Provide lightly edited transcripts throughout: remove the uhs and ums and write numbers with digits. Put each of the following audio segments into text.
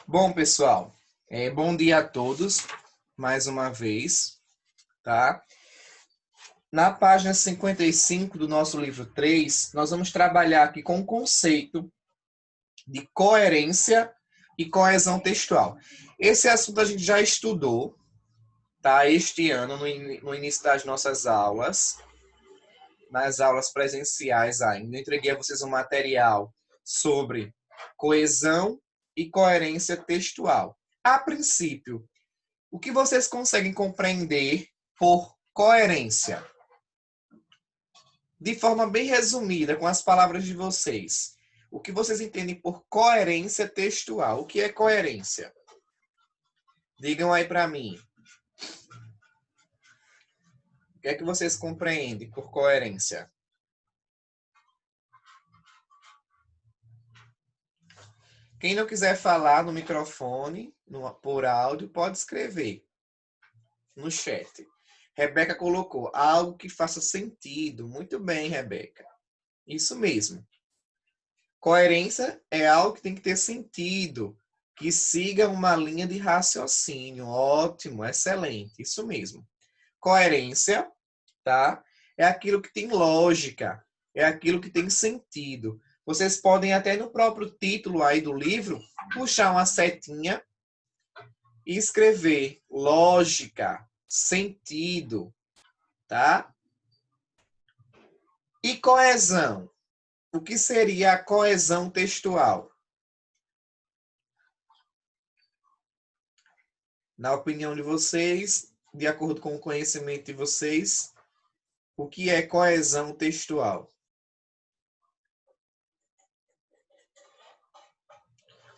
Bom, pessoal, bom dia a todos, mais uma vez, tá? Na página 55 do nosso livro 3, nós vamos trabalhar aqui com o conceito de coerência e coesão textual. Esse assunto a gente já estudou, tá? Este ano, no início das nossas aulas, nas aulas presenciais ainda. Eu entreguei a vocês um material sobre coesão e coerência textual. A princípio, o que vocês conseguem compreender por coerência? De forma bem resumida, com as palavras de vocês. O que vocês entendem por coerência textual? O que é coerência? Digam aí para mim. O que é que vocês compreendem por coerência? Quem não quiser falar no microfone, por áudio, pode escrever no chat. Rebeca colocou algo que faça sentido. Muito bem, Rebeca. Isso mesmo. Coerência é algo que tem que ter sentido, que siga uma linha de raciocínio. Ótimo, excelente, isso mesmo. Coerência, tá? É aquilo que tem lógica, é aquilo que tem sentido. Vocês podem até no próprio título aí do livro puxar uma setinha e escrever lógica, sentido, tá? E coesão? O que seria a coesão textual? Na opinião de vocês, de acordo com o conhecimento de vocês, o que é coesão textual?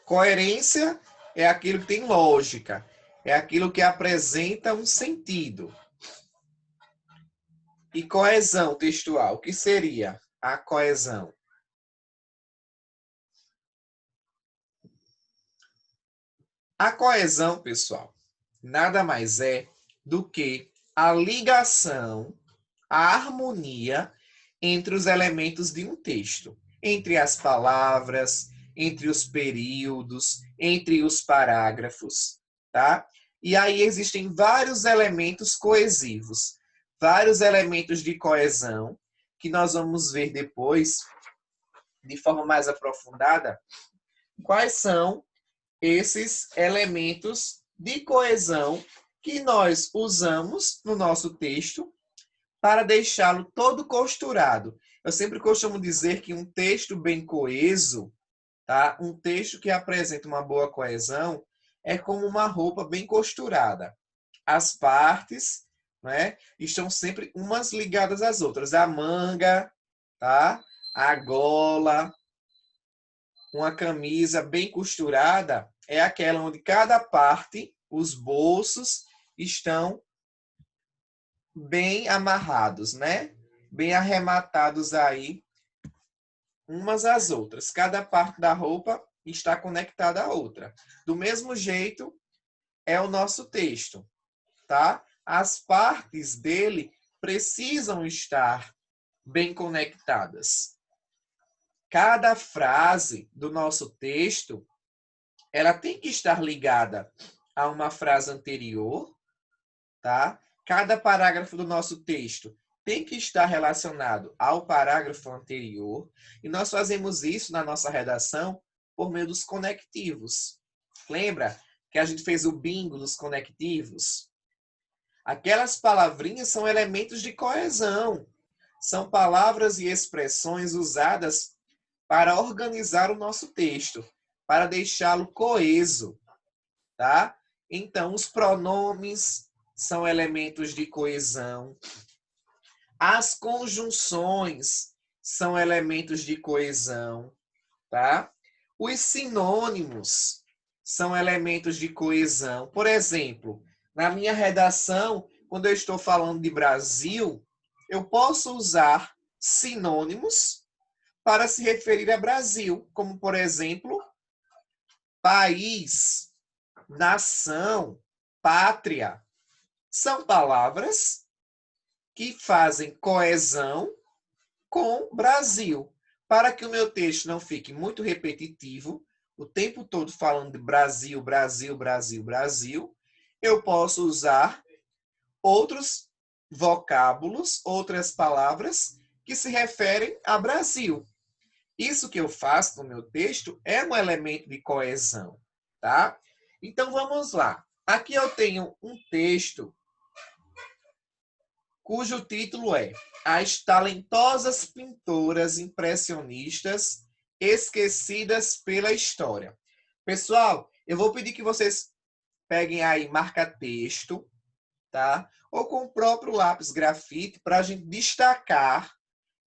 Coerência é aquilo que tem lógica, é aquilo que apresenta um sentido. E coesão textual, o que seria a coesão? A coesão, pessoal, nada mais é do que a ligação, a harmonia entre os elementos de um texto, entre as palavras, entre os períodos, entre os parágrafos, tá? E aí existem vários elementos coesivos, vários elementos de coesão, que nós vamos ver depois, de forma mais aprofundada, quais são esses elementos de coesão que nós usamos no nosso texto para deixá-lo todo costurado. Eu sempre costumo dizer que um texto bem coeso, tá? Um texto que apresenta uma boa coesão, é como uma roupa bem costurada. As partes, né, estão sempre umas ligadas às outras. A manga, tá? A gola, uma camisa bem costurada é aquela onde cada parte, os bolsos, estão bem amarrados, né? Bem arrematados aí, umas às outras. Cada parte da roupa está conectada à outra. Do mesmo jeito é o nosso texto, tá? As partes dele precisam estar bem conectadas. Cada frase do nosso texto, ela tem que estar ligada a uma frase anterior, tá? Cada parágrafo do nosso texto tem que estar relacionado ao parágrafo anterior, e nós fazemos isso na nossa redação por meio dos conectivos. Lembra que a gente fez o bingo dos conectivos? Aquelas palavrinhas são elementos de coesão. São palavras e expressões usadas para organizar o nosso texto, para deixá-lo coeso, tá? Então, os pronomes são elementos de coesão. As conjunções são elementos de coesão, tá? Os sinônimos são elementos de coesão. Por exemplo, na minha redação, quando eu estou falando de Brasil, eu posso usar sinônimos para se referir a Brasil, como, por exemplo, país, nação, pátria. São palavras que fazem coesão com Brasil. Para que o meu texto não fique muito repetitivo, o tempo todo falando de Brasil, Brasil, Brasil, Brasil, eu posso usar outros vocábulos, outras palavras que se referem a Brasil. Isso que eu faço no meu texto é um elemento de coesão, tá? Então vamos lá. Aqui eu tenho um texto cujo título é As Talentosas Pintoras Impressionistas Esquecidas pela História. Pessoal, eu vou pedir que vocês peguem aí marca-texto, tá? Ou com o próprio lápis grafite para a gente destacar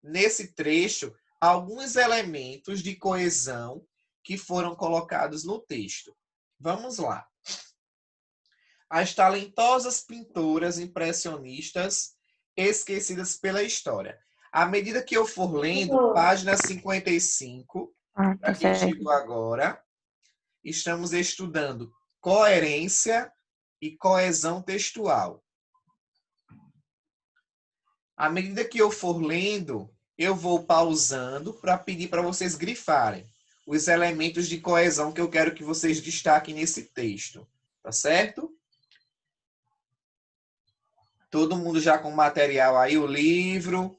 nesse trecho alguns elementos de coesão que foram colocados no texto. Vamos lá. As talentosas pintoras impressionistas esquecidas pela história. À medida que eu for lendo, página 55, Tá para quem certo. chegou agora, estamos estudando coerência e coesão textual. À medida que eu for lendo, eu vou pausando para pedir para vocês grifarem os elementos de coesão que eu quero que vocês destaquem nesse texto. Tá certo? Todo mundo já com material aí, o livro,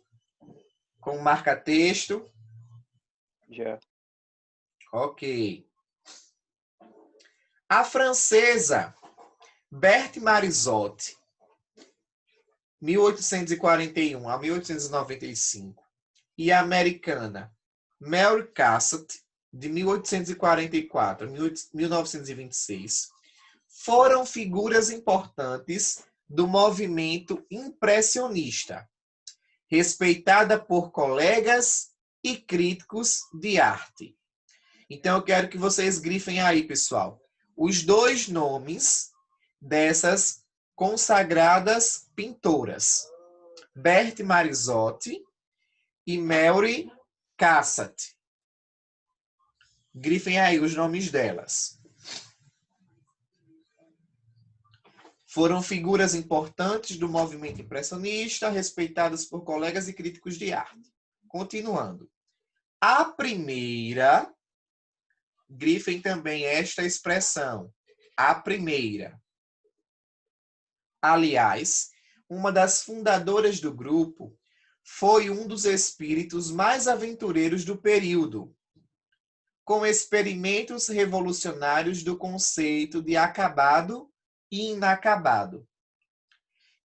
com marca-texto? Já. Ok. A francesa Berthe Marizotte, 1841 a 1895, e a americana Mary Cassatt, de 1844 a 1926, foram figuras importantes do movimento impressionista, respeitada por colegas e críticos de arte. Então, eu quero que vocês grifem aí, pessoal, os dois nomes dessas consagradas pintoras. Berthe Marizotte e Mary Cassatt. Grifem aí os nomes delas. Foram figuras importantes do movimento impressionista, respeitadas por colegas e críticos de arte. Continuando. A primeira, grifem também esta expressão. A primeira. Aliás, uma das fundadoras do grupo foi um dos espíritos mais aventureiros do período, com experimentos revolucionários do conceito de acabado e inacabado.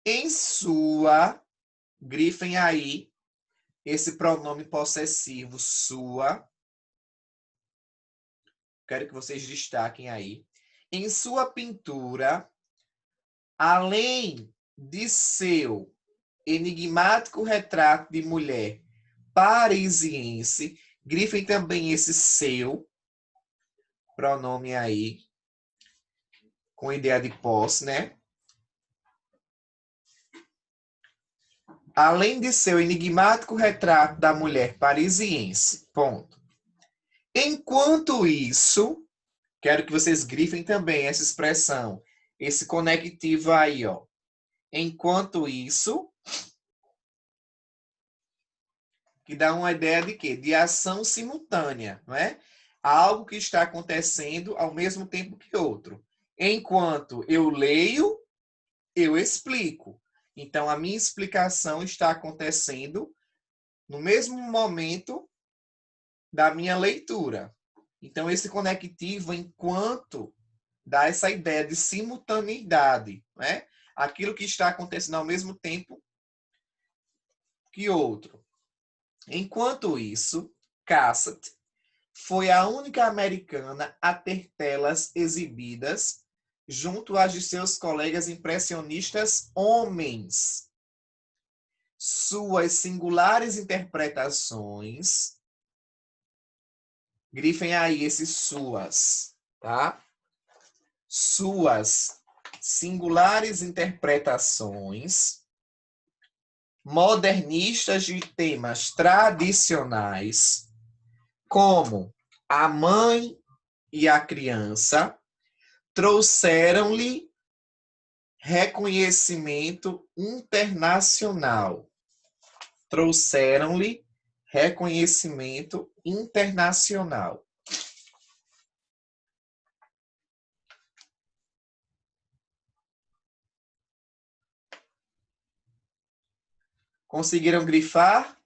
Em sua, grifem aí esse pronome possessivo, sua. Quero que vocês destaquem aí. Em sua pintura, além de seu enigmático retrato de mulher parisiense, grifem também esse seu pronome aí, com ideia de posse, né? Além de seu enigmático retrato da mulher parisiense. Ponto. Enquanto isso, quero que vocês grifem também essa expressão, esse conectivo aí, ó. Enquanto isso, que dá uma ideia de quê? De ação simultânea, não é? Algo que está acontecendo ao mesmo tempo que outro. Enquanto eu leio, eu explico. Então, a minha explicação está acontecendo no mesmo momento da minha leitura. Então, esse conectivo, enquanto, dá essa ideia de simultaneidade, né? Aquilo que está acontecendo ao mesmo tempo que outro. Enquanto isso, Cassatt foi a única americana a ter telas exibidas junto às de seus colegas impressionistas homens. Suas singulares interpretações, grifem aí esses suas, tá? Suas singulares interpretações modernistas de temas tradicionais, como a mãe e a criança, trouxeram-lhe reconhecimento internacional. Trouxeram-lhe reconhecimento internacional. Conseguiram grifar?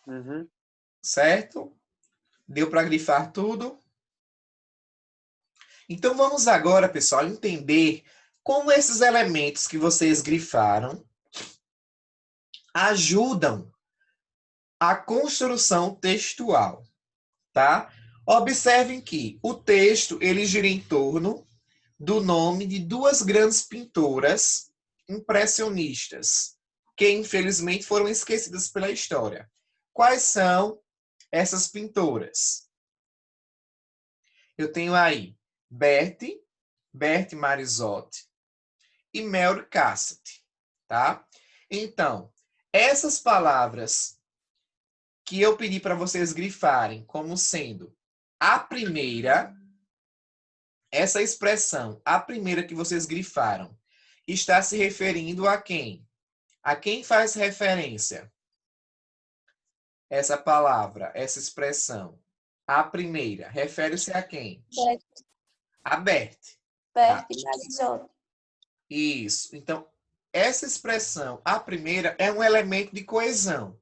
Uhum. Certo? Deu para grifar tudo? Então vamos agora, pessoal, entender como esses elementos que vocês grifaram ajudam a construção textual, tá? Observem que o texto ele gira em torno do nome de duas grandes pintoras impressionistas, que infelizmente foram esquecidas pela história. Quais são essas pintoras? Eu tenho aí Berthe Marizotti e Mary Cassatt, tá? Então, essas palavras que eu pedi para vocês grifarem como sendo a primeira, essa expressão, a primeira que vocês grifaram, está se referindo a quem? A quem faz referência essa palavra, essa expressão? A primeira, refere-se a quem? Berthe. A Berthe. Tá? Marizotti. Isso. Então, essa expressão, a primeira, é um elemento de coesão.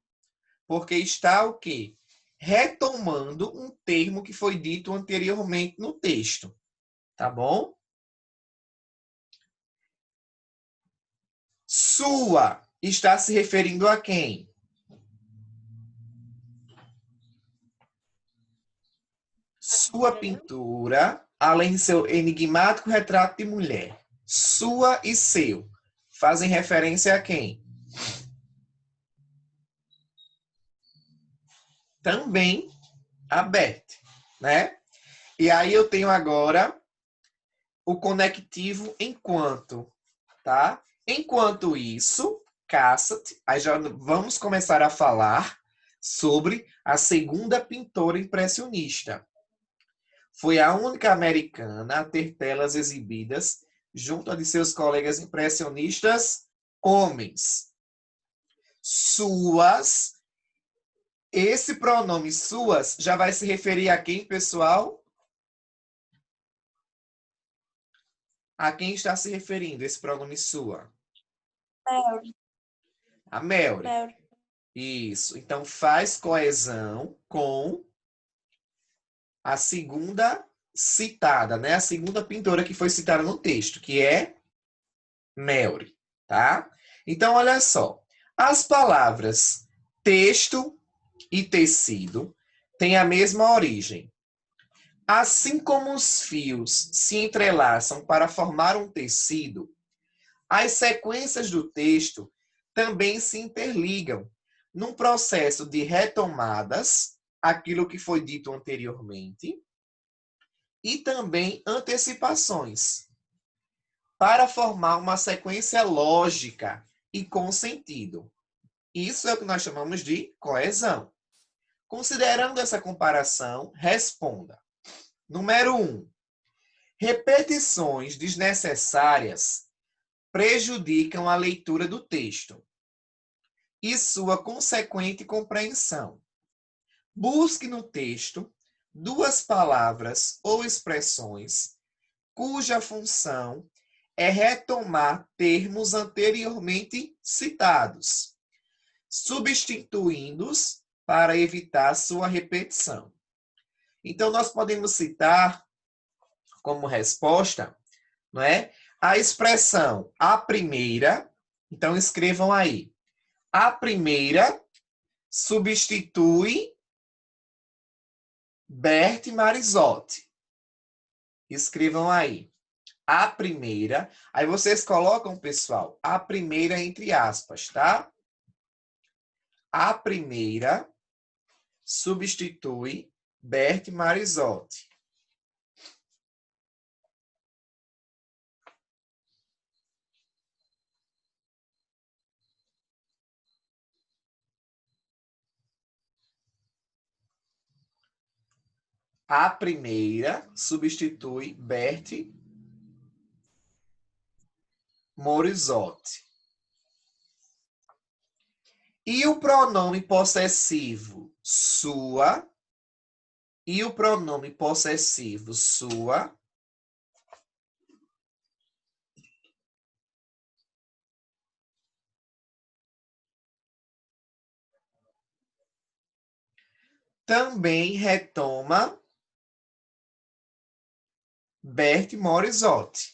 Porque está o quê? Retomando um termo que foi dito anteriormente no texto. Tá bom? Sua está se referindo a quem? Sua pintura, além de seu enigmático retrato de mulher. Sua e seu fazem referência a quem? Também a Berthe, né? E aí eu tenho agora o conectivo enquanto, tá? Enquanto isso, Cassatt, aí já vamos começar a falar sobre a segunda pintora impressionista. Foi a única americana a ter telas exibidas junto a de seus colegas impressionistas homens. Suas, esse pronome suas já vai se referir a quem, pessoal? A quem está se referindo esse pronome sua? Mary. A Mary. Mary. Isso. Então faz coesão com a segunda citada, né? A segunda pintora que foi citada no texto, que é Mary, tá? Então olha só. As palavras texto e tecido têm a mesma origem. Assim como os fios se entrelaçam para formar um tecido, as sequências do texto também se interligam num processo de retomadas, aquilo que foi dito anteriormente, e também antecipações, para formar uma sequência lógica e com sentido. Isso é o que nós chamamos de coesão. Considerando essa comparação, responda. Número 1. Repetições desnecessárias prejudicam a leitura do texto e sua consequente compreensão. Busque no texto duas palavras ou expressões cuja função é retomar termos anteriormente citados, substituindo-os para evitar sua repetição. Então, nós podemos citar como resposta, não é? A expressão a primeira, então escrevam aí. A primeira substitui Berthe Marizotti. Escrevam aí. A primeira, aí vocês colocam, pessoal, a primeira entre aspas, tá? A primeira substitui Berthe Marizotti. A primeira substitui Berthe Marizotti. E o pronome possessivo sua, também retoma Bert Morisot.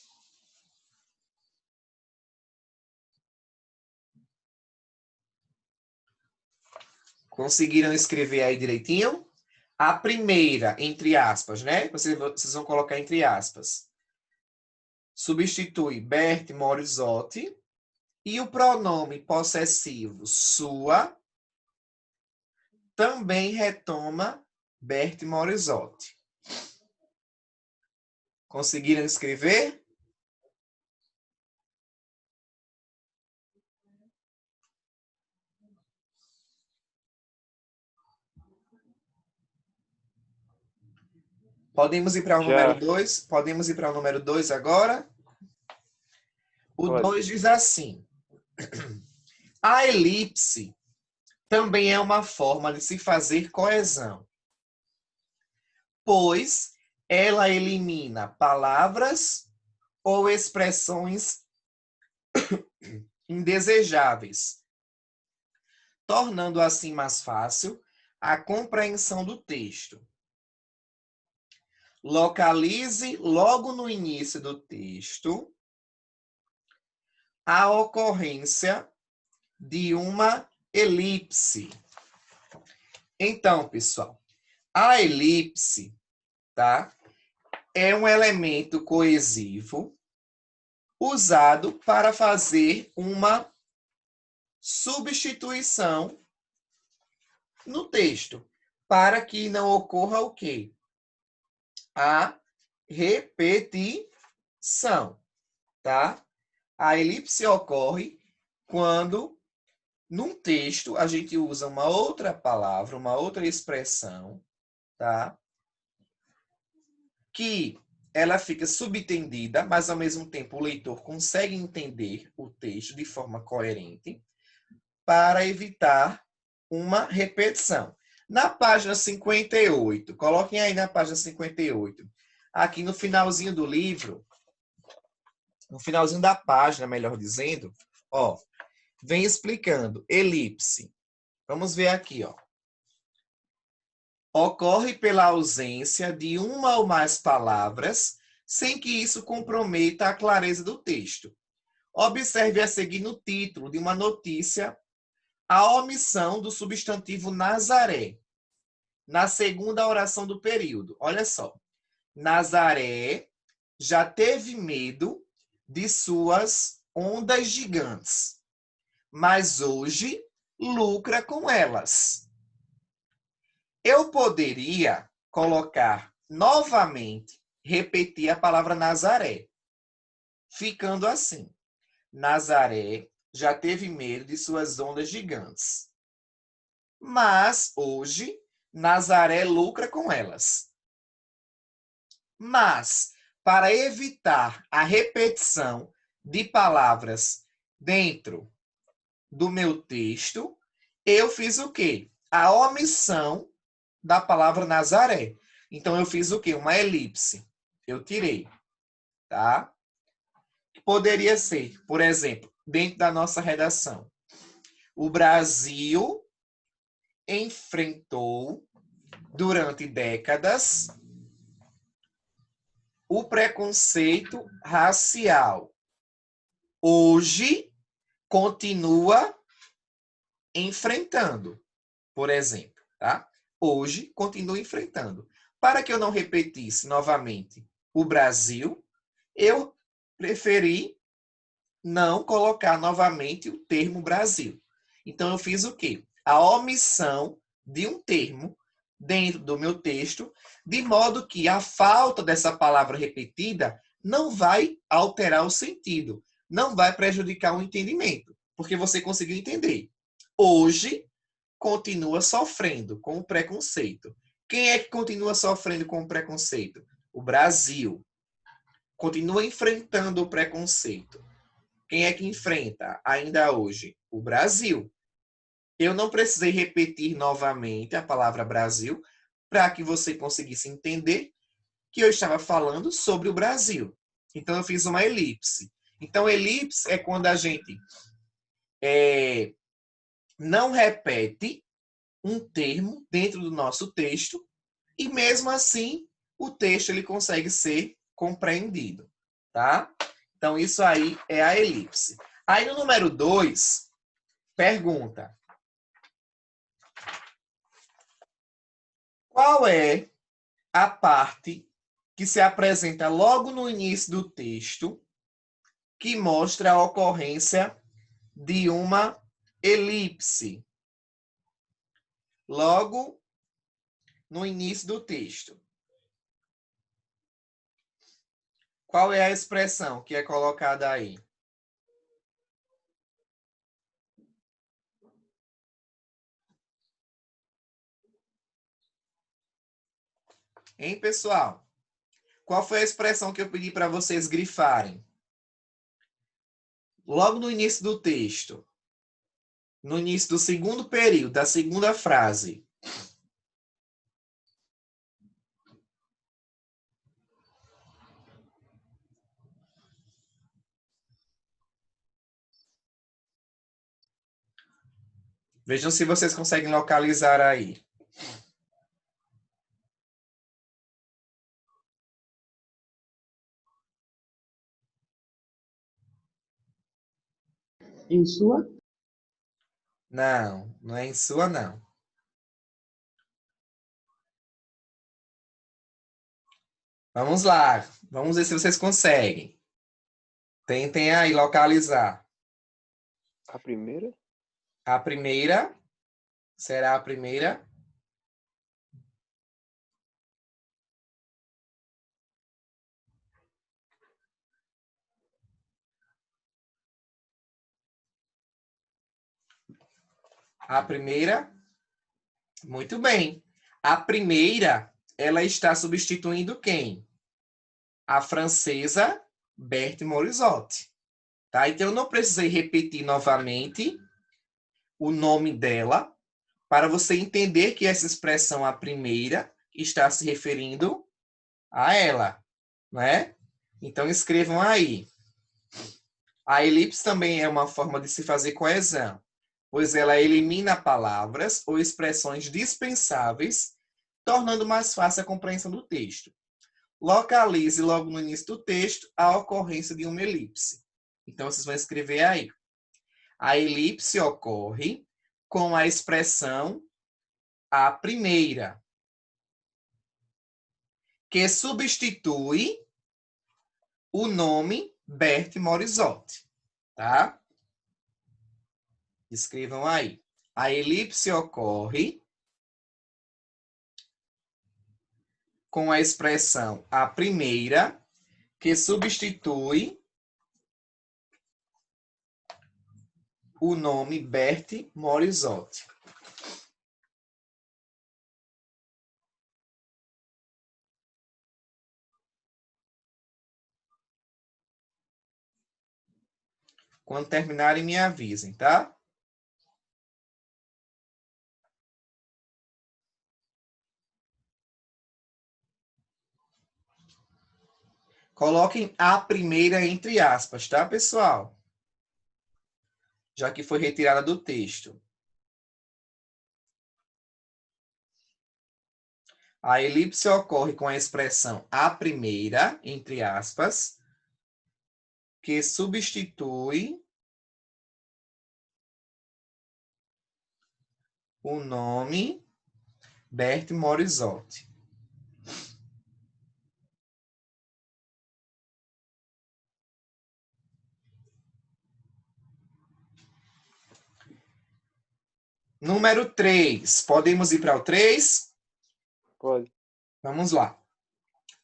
Conseguiram escrever aí direitinho? A primeira, entre aspas, né? Vocês vão colocar entre aspas. Substitui Bert Morisot e o pronome possessivo sua também retoma Bert Morisot. Conseguiram escrever? Podemos ir para o número 2? Podemos ir para o número 2 agora? O 2 diz assim. A elipse também é uma forma de se fazer coesão, pois ela elimina palavras ou expressões indesejáveis, tornando assim mais fácil a compreensão do texto. Localize logo no início do texto a ocorrência de uma elipse. Então, pessoal, a elipse, tá? É um elemento coesivo usado para fazer uma substituição no texto, para que não ocorra o quê? A repetição, tá? A elipse ocorre quando, num texto, a gente usa uma outra palavra, uma outra expressão, tá? Que ela fica subentendida, mas ao mesmo tempo o leitor consegue entender o texto de forma coerente para evitar uma repetição. Na página 58, coloquem aí na página 58, aqui no finalzinho do livro, no finalzinho da página, melhor dizendo, ó, vem explicando elipse. Vamos ver aqui, ó. Ocorre pela ausência de uma ou mais palavras, sem que isso comprometa a clareza do texto. Observe a seguir no título de uma notícia a omissão do substantivo Nazaré, na segunda oração do período. Olha só. Nazaré já teve medo de suas ondas gigantes, mas hoje lucra com elas. Eu poderia colocar novamente, repetir a palavra Nazaré, ficando assim. Nazaré já teve medo de suas ondas gigantes, mas hoje Nazaré lucra com elas. Mas, para evitar a repetição de palavras dentro do meu texto, eu fiz o quê? A omissão da palavra Nazaré. Então, eu fiz o quê? Uma elipse. Eu tirei, tá? Poderia ser, por exemplo, dentro da nossa redação. O Brasil enfrentou, durante décadas, o preconceito racial. Hoje, continua enfrentando, por exemplo, tá? Hoje, continua enfrentando. Para que eu não repetisse novamente o Brasil, eu preferi não colocar novamente o termo Brasil. Então, eu fiz o quê? A omissão de um termo dentro do meu texto, de modo que a falta dessa palavra repetida não vai alterar o sentido, não vai prejudicar o entendimento, porque você conseguiu entender. Hoje, continua sofrendo com o preconceito. Quem é que continua sofrendo com o preconceito? O Brasil. Continua enfrentando o preconceito. Quem é que enfrenta ainda hoje? O Brasil. Eu não precisei repetir novamente a palavra Brasil para que você conseguisse entender que eu estava falando sobre o Brasil. Então, eu fiz uma elipse. Então, elipse é quando a gente não repete um termo dentro do nosso texto e mesmo assim o texto ele consegue ser compreendido, tá? Então isso aí é a elipse. Aí no número 2, pergunta: qual é a parte que se apresenta logo no início do texto que mostra a ocorrência de uma elipse? Logo no início do texto. Qual é a expressão que é colocada aí? Hein, pessoal? Qual foi a expressão que eu pedi para vocês grifarem? Logo no início do texto. No início do segundo período, da segunda frase. Vejam se vocês conseguem localizar aí. Em sua? Não, não é em sua, não. Vamos lá. Vamos ver se vocês conseguem. Tentem aí localizar. A primeira? A primeira será a primeira. A primeira. Muito bem. A primeira, ela está substituindo quem? A francesa Berthe Morisot. Tá? Então, eu não precisei repetir novamente o nome dela para você entender que essa expressão, a primeira, está se referindo a ela. Né? Então, escrevam aí. A elipse também é uma forma de se fazer coesão, pois ela elimina palavras ou expressões dispensáveis, tornando mais fácil a compreensão do texto. Localize logo no início do texto a ocorrência de uma elipse. Então, vocês vão escrever aí. A elipse ocorre com a expressão a primeira, que substitui o nome Berthe Morisot. Tá? Escrevam aí. A elipse ocorre com a expressão a primeira, que substitui o nome Berthe Morisot. Quando terminarem, me avisem, tá? Coloquem a primeira entre aspas, tá, pessoal? Já que foi retirada do texto. A elipse ocorre com a expressão a primeira, entre aspas, que substitui o nome Berthe Morisot. Número 3. Podemos ir para o 3? Pode. Vamos lá.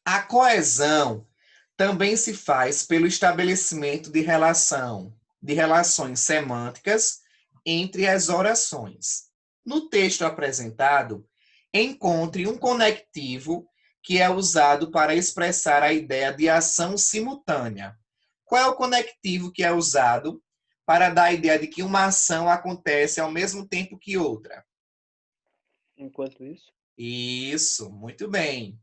A coesão também se faz pelo estabelecimento de relações semânticas entre as orações. No texto apresentado, encontre um conectivo que é usado para expressar a ideia de ação simultânea. Qual é o conectivo que é usado para dar a ideia de que uma ação acontece ao mesmo tempo que outra? Enquanto isso? Isso, muito bem.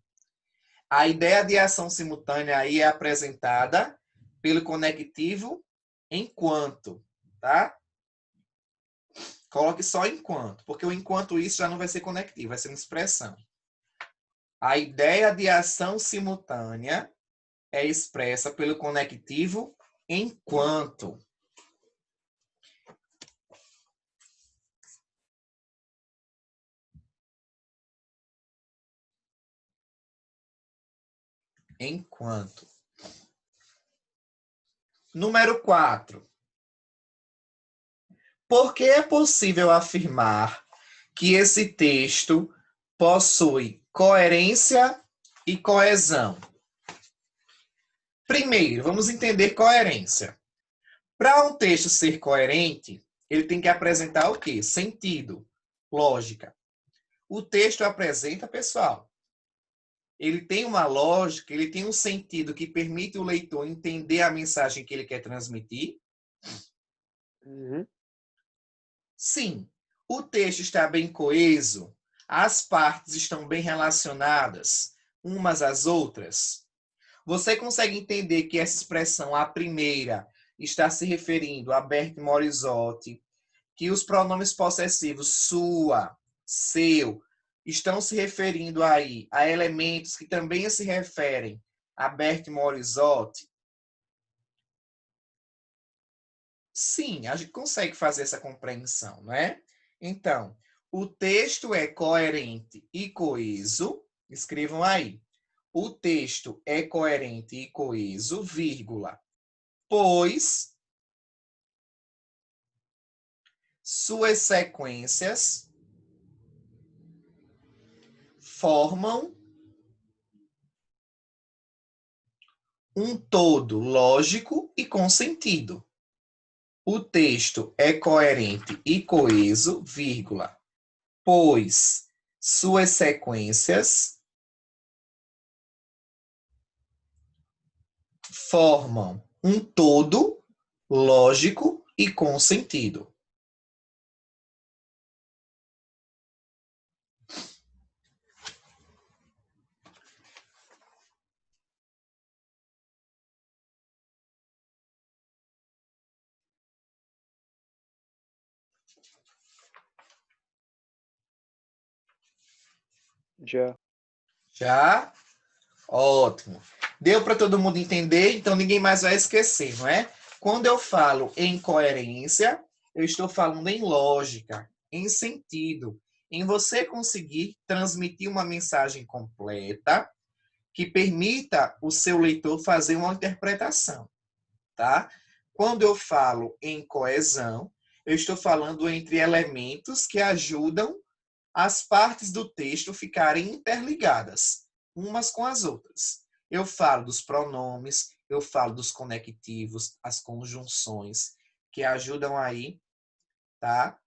A ideia de ação simultânea aí é apresentada pelo conectivo enquanto, tá? Coloque só enquanto, porque o enquanto isso já não vai ser conectivo, vai ser uma expressão. A ideia de ação simultânea é expressa pelo conectivo enquanto. Enquanto. Número 4. Por que é possível afirmar que esse texto possui coerência e coesão? Primeiro, vamos entender coerência. Para um texto ser coerente, ele tem que apresentar o quê? Sentido, lógica. O texto apresenta, pessoal, ele tem uma lógica, ele tem um sentido que permite o leitor entender a mensagem que ele quer transmitir. Uhum. Sim, o texto está bem coeso, as partes estão bem relacionadas umas às outras. Você consegue entender que essa expressão, a primeira, está se referindo a Bert Morisot, que os pronomes possessivos sua, seu, estão se referindo aí a elementos que também se referem a Bert Morisot? Sim, a gente consegue fazer essa compreensão, não é? Então, o texto é coerente e coeso. Escrevam aí. O texto é coerente e coeso, vírgula, pois suas sequências formam um todo lógico e com sentido. O texto é coerente e coeso, vírgula, pois suas sequências formam um todo lógico e com sentido. Já. Já? Ótimo. Deu para todo mundo entender, então ninguém mais vai esquecer, não é? Quando eu falo em coerência, eu estou falando em lógica, em sentido, em você conseguir transmitir uma mensagem completa que permita o seu leitor fazer uma interpretação, tá? Quando eu falo em coesão, eu estou falando entre elementos que ajudam as partes do texto ficarem interligadas, umas com as outras. Eu falo dos pronomes, eu falo dos conectivos, as conjunções, que ajudam aí, tá?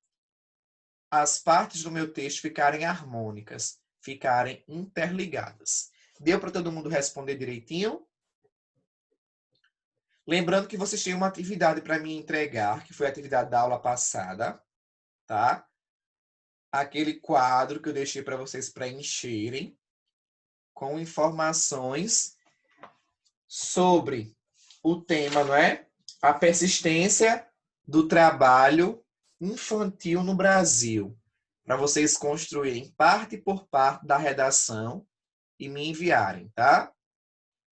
As partes do meu texto ficarem harmônicas, ficarem interligadas. Deu para todo mundo responder direitinho? Lembrando que vocês têm uma atividade para me entregar, que foi a atividade da aula passada, tá? Aquele quadro que eu deixei para vocês preencherem com informações sobre o tema, não é? A persistência do trabalho infantil no Brasil. Para vocês construírem parte por parte da redação e me enviarem, tá?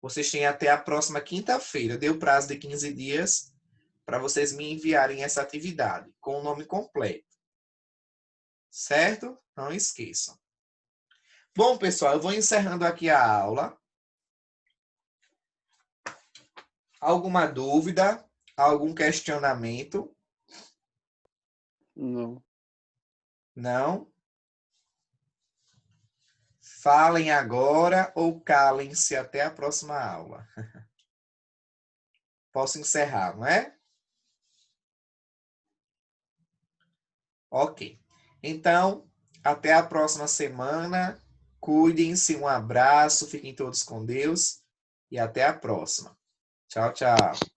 Vocês têm até a próxima quinta-feira. Deu prazo de 15 dias para vocês me enviarem essa atividade com o nome completo. Certo? Não esqueçam. Bom, pessoal, eu vou encerrando aqui a aula. Alguma dúvida? Algum questionamento? Não. Não? Falem agora ou calem-se até a próxima aula. Posso encerrar, não é? Ok. Então, até a próxima semana. Cuidem-se, um abraço, fiquem todos com Deus e até a próxima. Tchau, tchau.